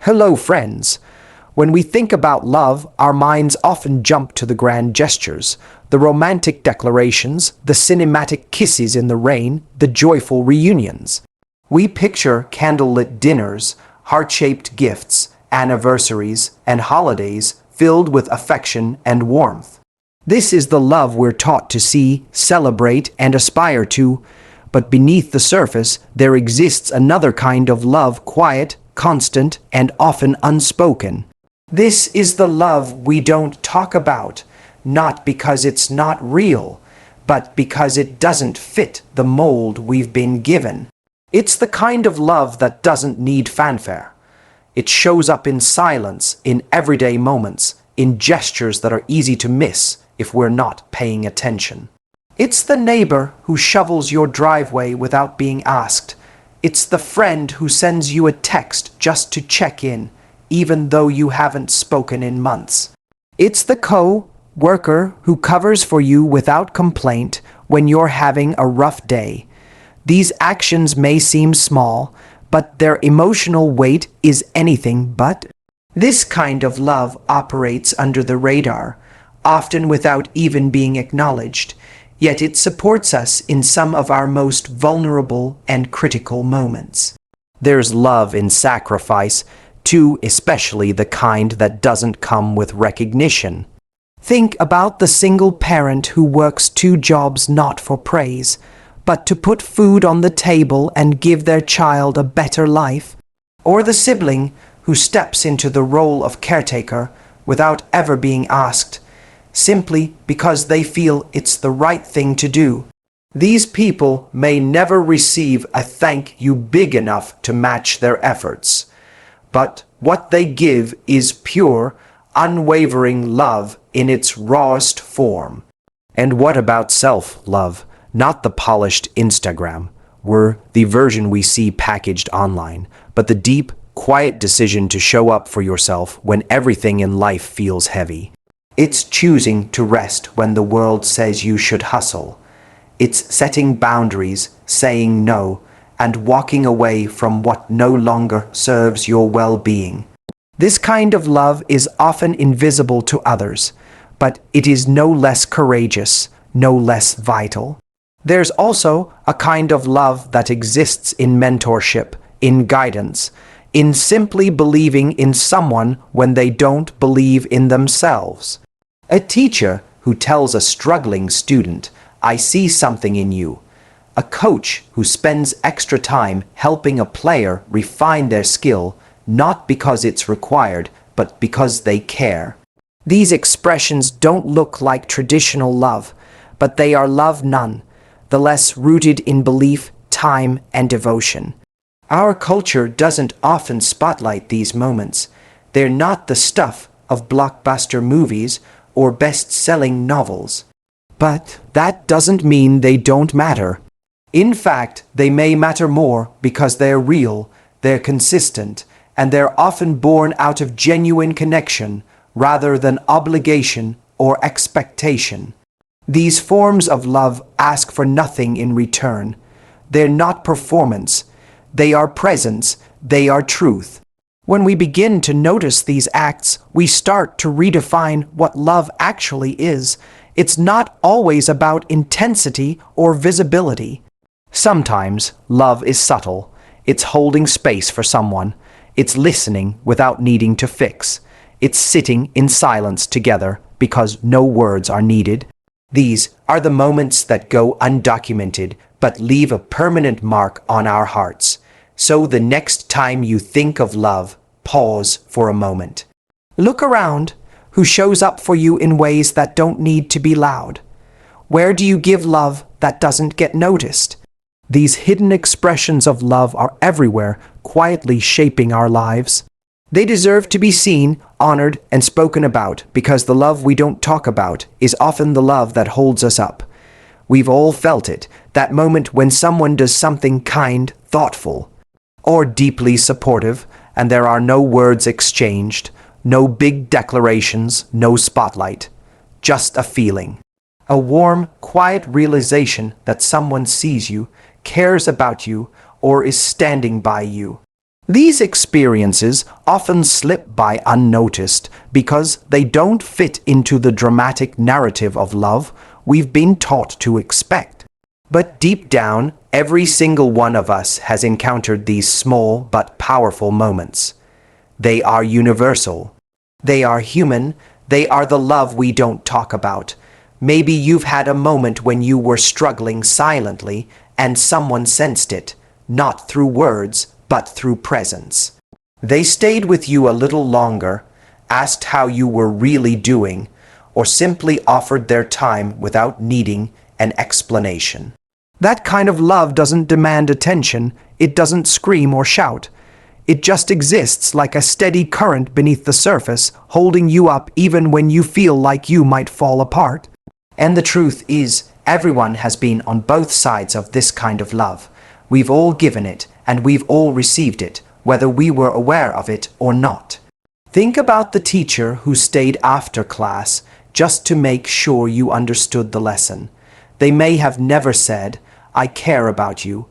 Hello, friends. When we think about love, our minds often jump to the grand gestures, the romantic declarations, the cinematic kisses in the rain, the joyful reunions. We picture candlelit dinners, heart-shaped gifts, anniversaries, and holidays filled with affection and warmth. This is the love we're taught to see, celebrate, and aspire to. But beneath the surface, there exists another kind of love, quiet, constant, and often unspoken. This is the love we don't talk about, not because it's not real, but because it doesn't fit the mold we've been given. It's the kind of love that doesn't need fanfare. It shows up in silence, in everyday moments, in gestures that are easy to miss if we're not paying attention. It's the neighbor who shovels your driveway without being asked. It's the friend who sends you a text just to check in, even though you haven't spoken in months. It's the co-worker who covers for you without complaint when you're having a rough day. These actions may seem small, but their emotional weight is anything but. This kind of love operates under the radar, often without even being acknowledged, yet it supports us in some of our most vulnerable and critical moments. There's love in sacrifice, too, especially the kind that doesn't come with recognition. Think about the single parent who works 2 jobs not for praise, but to put food on the table and give their child a better life, or the sibling who steps into the role of caretaker without ever being asked, simply because they feel it's the right thing to do. These people may never receive a thank you big enough to match their efforts, but what they give is pure, unwavering love in its rawest form. And what about self-love? Not the polished Instagram, the version we see packaged online, but the deep, quiet decision to show up for yourself when everything in life feels heavy. It's choosing to rest when the world says you should hustle. It's setting boundaries, saying no, and walking away from what no longer serves your well-being. This kind of love is often invisible to others, but it is no less courageous, no less vital. There's also a kind of love that exists in mentorship, in guidance, in simply believing in someone when they don't believe in themselves. A teacher who tells a struggling student, "I see something in you." A coach who spends extra time helping a player refine their skill, not because it's required, but because they care. These expressions don't look like traditional love, but they are love nonetheless rooted in belief, time, and devotion. Our culture doesn't often spotlight these moments. They're not the stuff of blockbuster movies or best-selling novels. But that doesn't mean they don't matter. In fact, they may matter more because they're real, they're consistent, and they're often born out of genuine connection rather than obligation or expectation. These forms of love ask for nothing in return. They're not performance. They are presence. They are truth. When we begin to notice these acts, we start to redefine what love actually is. It's not always about intensity or visibility. Sometimes love is subtle. It's holding space for someone. It's listening without needing to fix. It's sitting in silence together because no words are needed. These are the moments that go undocumented but leave a permanent mark on our hearts. So the next time you think of love, pause for a moment. Look around. Who shows up for you in ways that don't need to be loud? Where do you give love that doesn't get noticed? These hidden expressions of love are everywhere, quietly shaping our lives. They deserve to be seen, honored, and spoken about because the love we don't talk about is often the love that holds us up. We've all felt it, that moment when someone does something kind, thoughtful, or deeply supportive, and there are no words exchanged, no big declarations, no spotlight, just a feeling. A warm, quiet realization that someone sees you, cares about you, or is standing by you. These experiences often slip by unnoticed because they don't fit into the dramatic narrative of love we've been taught to expect. But deep down, every single one of us has encountered these small but powerful moments. They are universal. They are human. They are the love we don't talk about. Maybe you've had a moment when you were struggling silently and someone sensed it, not through words, but through presence. They stayed with you a little longer, asked how you were really doing, or simply offered their time without needing an explanation. That kind of love doesn't demand attention, it doesn't scream or shout. It just exists like a steady current beneath the surface, holding you up even when you feel like you might fall apart. And the truth is, everyone has been on both sides of this kind of love. We've all given it, and we've all received it, whether we were aware of it or not. Think about the teacher who stayed after class just to make sure you understood the lesson. They may have never said, "I care about you,"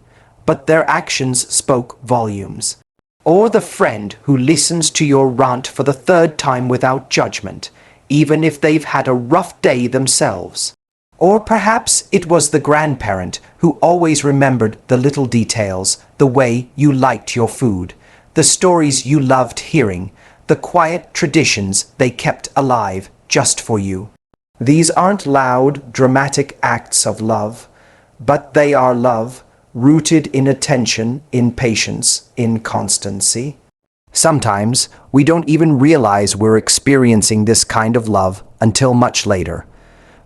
but their actions spoke volumes. Or the friend who listens to your rant for the third time without judgment, even if they've had a rough day themselves. Or perhaps it was the grandparent who always remembered the little details, the way you liked your food, the stories you loved hearing, the quiet traditions they kept alive just for you. These aren't loud, dramatic acts of love, but they are love, rooted in attention, in patience, in constancy. Sometimes we don't even realize we're experiencing this kind of love until much later.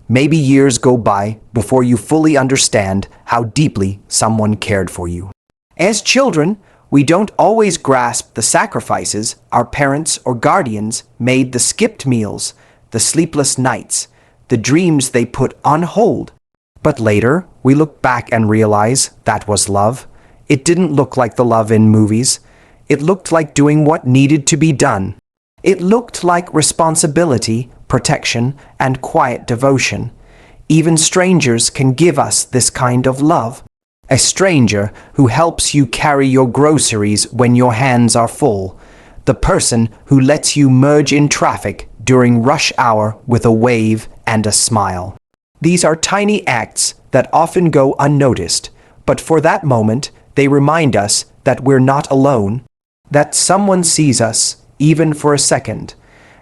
Maybe years go by before you fully understand how deeply someone cared for you. As children, we don't always grasp the sacrifices our parents or guardians made, the skipped meals, the sleepless nights, the dreams they put on hold. But later, we look back and realize that was love. It didn't look like the love in movies. It looked like doing what needed to be done. It looked like responsibility, protection, and quiet devotion. Even strangers can give us this kind of love. A stranger who helps you carry your groceries when your hands are full. The person who lets you merge in traffic during rush hour with a wave and a smile. These are tiny acts that often go unnoticed, but for that moment, they remind us that we're not alone, that someone sees us, even for a second.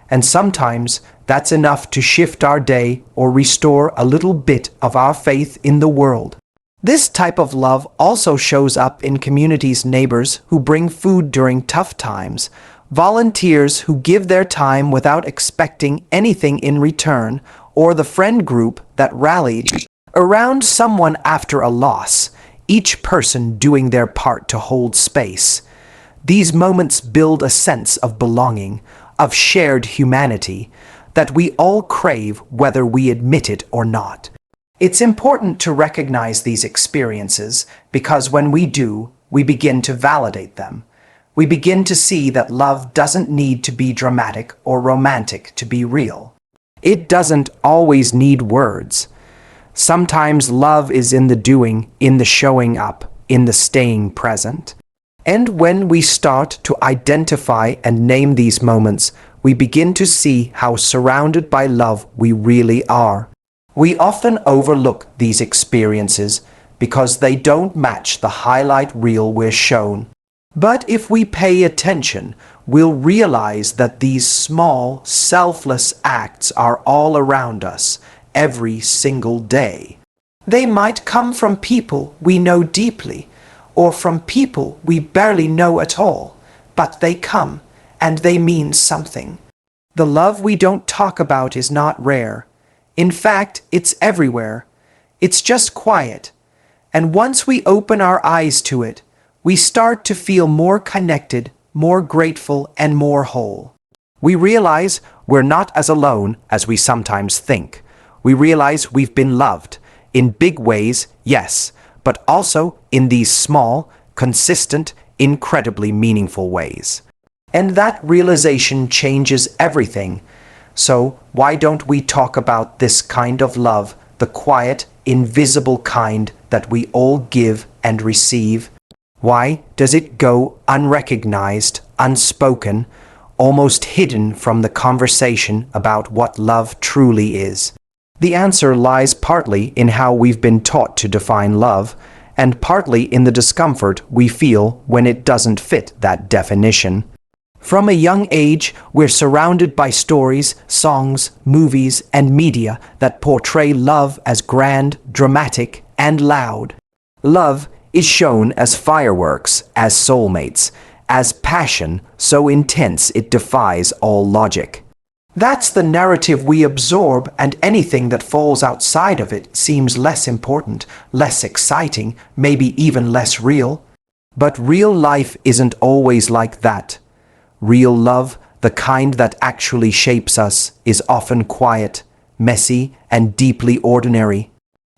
And sometimes that's enough to shift our day or restore a little bit of our faith in the world. This type of love also shows up in communities, neighbors who bring food during tough times, volunteers who give their time without expecting anything in return, or the friend group that rallied around someone after a loss, each person doing their part to hold space. These moments build a sense of belonging, of shared humanity, that we all crave whether we admit it or not. It's important to recognize these experiences because when we do, we begin to validate them. We begin to see that love doesn't need to be dramatic or romantic to be real. It doesn't always need words. Sometimes love is in the doing, in the showing up, in the staying present. And when we start to identify and name these moments, we begin to see how surrounded by love we really are. We often overlook these experiences because they don't match the highlight reel we're shown. But if we pay attention, we'll realize that these small, selfless acts are all around us every single day. They might come from people we know deeply, or from people we barely know at all, but they come, and they mean something. The love we don't talk about is not rare. In fact, it's everywhere. It's just quiet. And once we open our eyes to it, we start to feel more connected, more grateful, and more whole. We realize we're not as alone as we sometimes think. We realize we've been loved, in big ways, yes, but also in these small, consistent, incredibly meaningful ways. And that realization changes everything. So why don't we talk about this kind of love, the quiet, invisible kind that we all give and receive? Why does it go unrecognized, unspoken, almost hidden from the conversation about what love truly is? The answer lies partly in how we've been taught to define love, and partly in the discomfort we feel when it doesn't fit that definition. From a young age, we're surrounded by stories, songs, movies, and media that portray love as grand, dramatic, and loud. Love is shown as fireworks, as soulmates, as passion so intense it defies all logic. That's the narrative we absorb, and anything that falls outside of it seems less important, less exciting, maybe even less real. But real life isn't always like that. Real love, the kind that actually shapes us, is often quiet, messy, and deeply ordinary.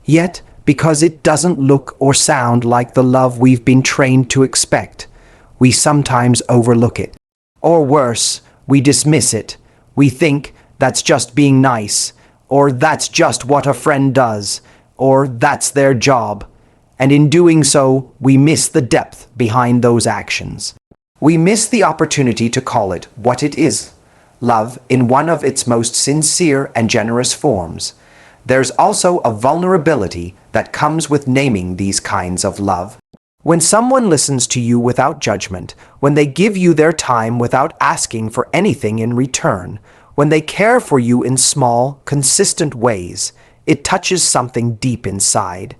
Yet, because it doesn't look or sound like the love we've been trained to expect, we sometimes overlook it. Or worse, we dismiss it. We think that's just being nice, or that's just what a friend does, or that's their job. And in doing so, we miss the depth behind those actions. We miss the opportunity to call it what it is, love in one of its most sincere and generous forms. There's also a vulnerability that comes with naming these kinds of love. When someone listens to you without judgment, when they give you their time without asking for anything in return, when they care for you in small, consistent ways, it touches something deep inside.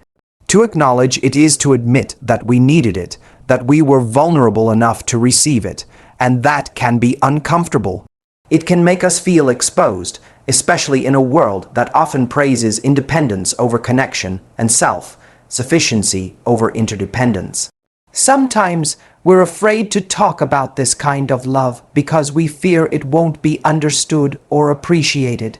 To acknowledge it is to admit that we needed it, that we were vulnerable enough to receive it, and that can be uncomfortable. It can make us feel exposed, especially in a world that often praises independence over connection and self-sufficiency over interdependence. Sometimes we're afraid to talk about this kind of love because we fear it won't be understood or appreciated.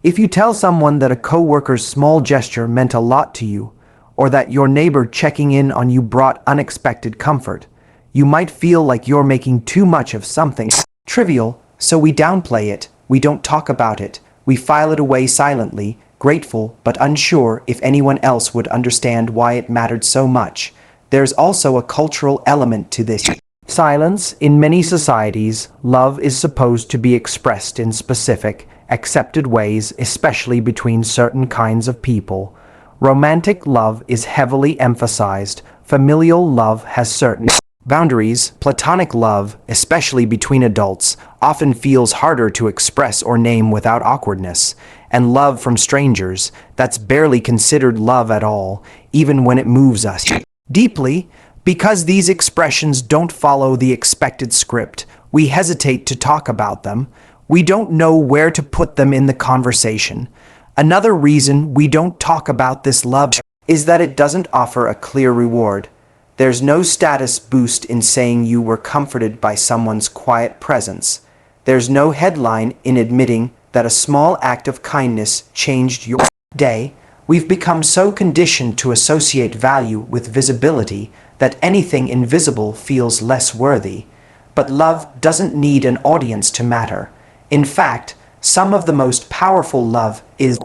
If you tell someone that a coworker's small gesture meant a lot to you, or that your neighbor checking in on you brought unexpected comfort, you might feel like you're making too much of something trivial, so we downplay it, we don't talk about it, we file it away silently, grateful but unsure if anyone else would understand why it mattered so much. There's also a cultural element to this. Silence. In many societies, love is supposed to be expressed in specific, accepted ways, especially between certain kinds of people. Romantic love is heavily emphasized. Familial love has certain boundaries. Platonic love, especially between adults, often feels harder to express or name without awkwardness. And love from strangers, that's barely considered love at all, even when it moves us deeply. Because these expressions don't follow the expected script, we hesitate to talk about them. We don't know where to put them in the conversation. Another reason we don't talk about this love is that it doesn't offer a clear reward. There's no status boost in saying you were comforted by someone's quiet presence. There's no headline in admitting that a small act of kindness changed your day. We've become so conditioned to associate value with visibility that anything invisible feels less worthy. But love doesn't need an audience to matter. In fact, some of the most powerful love is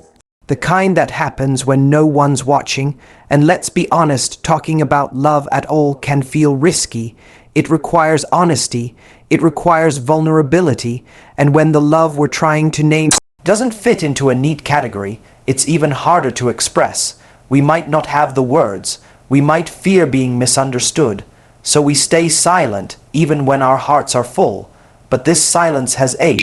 the kind that happens when no one's watching, and let's be honest, talking about love at all can feel risky. It requires honesty, it requires vulnerability, and when the love we're trying to name doesn't fit into a neat category, it's even harder to express. We might not have the words, we might fear being misunderstood, so we stay silent even when our hearts are full. But this silence has a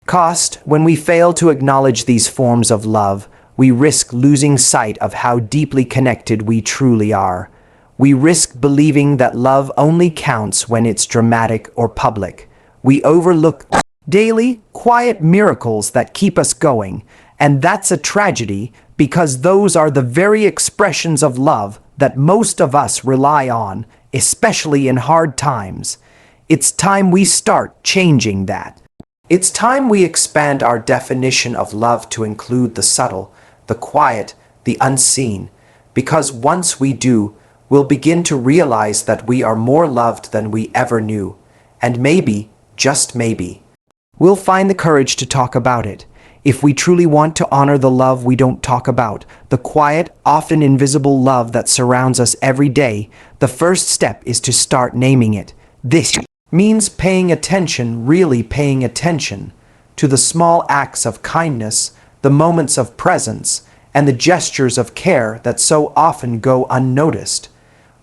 cost. When we fail to acknowledge these forms of love, we risk losing sight of how deeply connected we truly are. We risk believing that love only counts when it's dramatic or public. We overlook daily, quiet miracles that keep us going, and that's a tragedy because those are the very expressions of love that most of us rely on, especially in hard times. It's time we start changing that. It's time we expand our definition of love to include the subtle, the quiet, the unseen, because once we do, we'll begin to realize that we are more loved than we ever knew, and maybe, just maybe, we'll find the courage to talk about it. If we truly want to honor the love we don't talk about, the quiet, often invisible love that surrounds us every day, the first step is to start naming it. This means paying attention, really paying attention, to the small acts of kindness, the moments of presence, and the gestures of care that so often go unnoticed.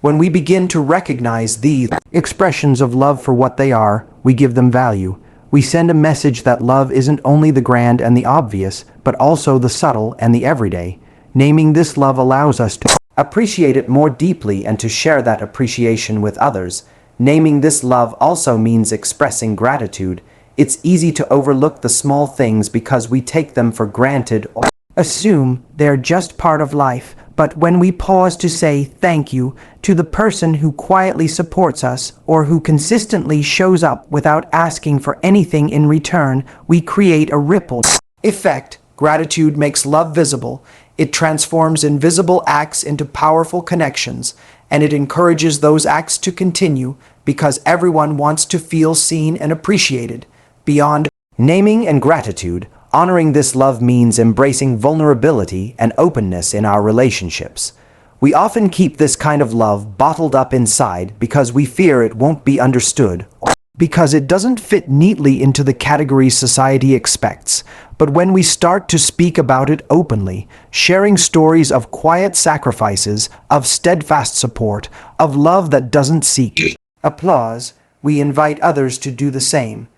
When we begin to recognize these expressions of love for what they are, we give them value. We send a message that love isn't only the grand and the obvious, but also the subtle and the everyday. Naming this love allows us to appreciate it more deeply and to share that appreciation with others. Naming this love also means expressing gratitude. It's easy to overlook the small things because we take them for granted or assume they're just part of life. But when we pause to say thank you to the person who quietly supports us or who consistently shows up without asking for anything in return, we create a ripple effect. Gratitude makes love visible. It transforms invisible acts into powerful connections, and it encourages those acts to continue because everyone wants to feel seen and appreciated. Beyond naming and gratitude, honoring this love means embracing vulnerability and openness in our relationships. We often keep this kind of love bottled up inside because we fear it won't be understood, or because it doesn't fit neatly into the categories society expects. But when we start to speak about it openly, sharing stories of quiet sacrifices, of steadfast support, of love that doesn't seek applause, we invite others to do the same.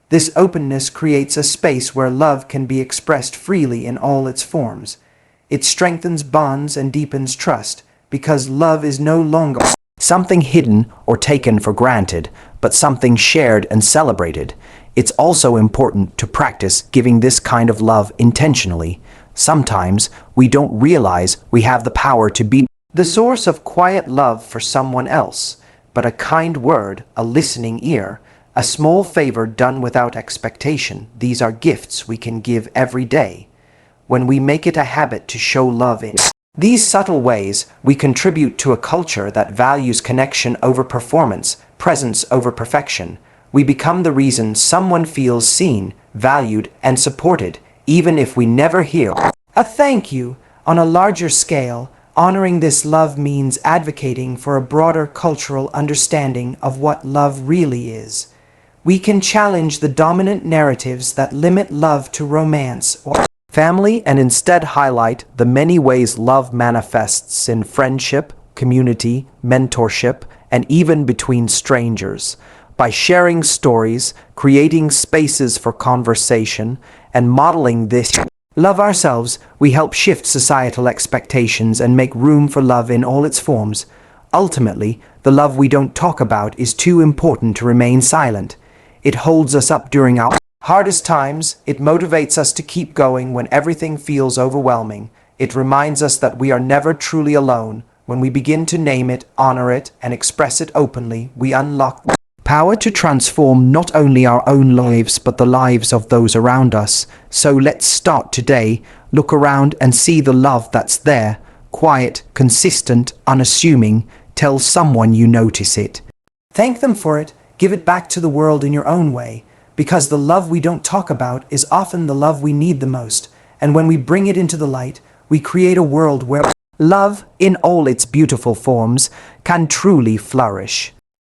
This openness creates a space where love can be expressed freely in all its forms. It strengthens bonds and deepens trust, because love is no longer something hidden or taken for granted, but something shared and celebrated. It's also important to practice giving this kind of love intentionally. Sometimes we don't realize we have the power to be the source of quiet love for someone else, but a kind word, a listening ear, a small favor done without expectation, these are gifts we can give every day. When we make it a habit to show love in these subtle ways, we contribute to a culture that values connection over performance, presence over perfection. We become the reason someone feels seen, valued, and supported, even if we never hear a thank you. On a larger scale, honoring this love means advocating for a broader cultural understanding of what love really is. We can challenge the dominant narratives that limit love to romance or family and instead highlight the many ways love manifests in friendship, community, mentorship, and even between strangers. By sharing stories, creating spaces for conversation, and modeling this love ourselves, we help shift societal expectations and make room for love in all its forms. Ultimately, the love we don't talk about is too important to remain silent. It holds us up during our hardest times. It motivates us to keep going when everything feels overwhelming. It reminds us that we are never truly alone. When we begin to name it, honor it, and express it openly, we unlock the power to transform not only our own lives, but the lives of those around us. So let's start today. Look around and see the love that's there. Quiet, consistent, unassuming. Tell someone you notice it. Thank them for it. Give it back to the world in your own way, because the love we don't talk about is often the love we need the most. And when we bring it into the light, we create a world where love, in all its beautiful forms, can truly flourish.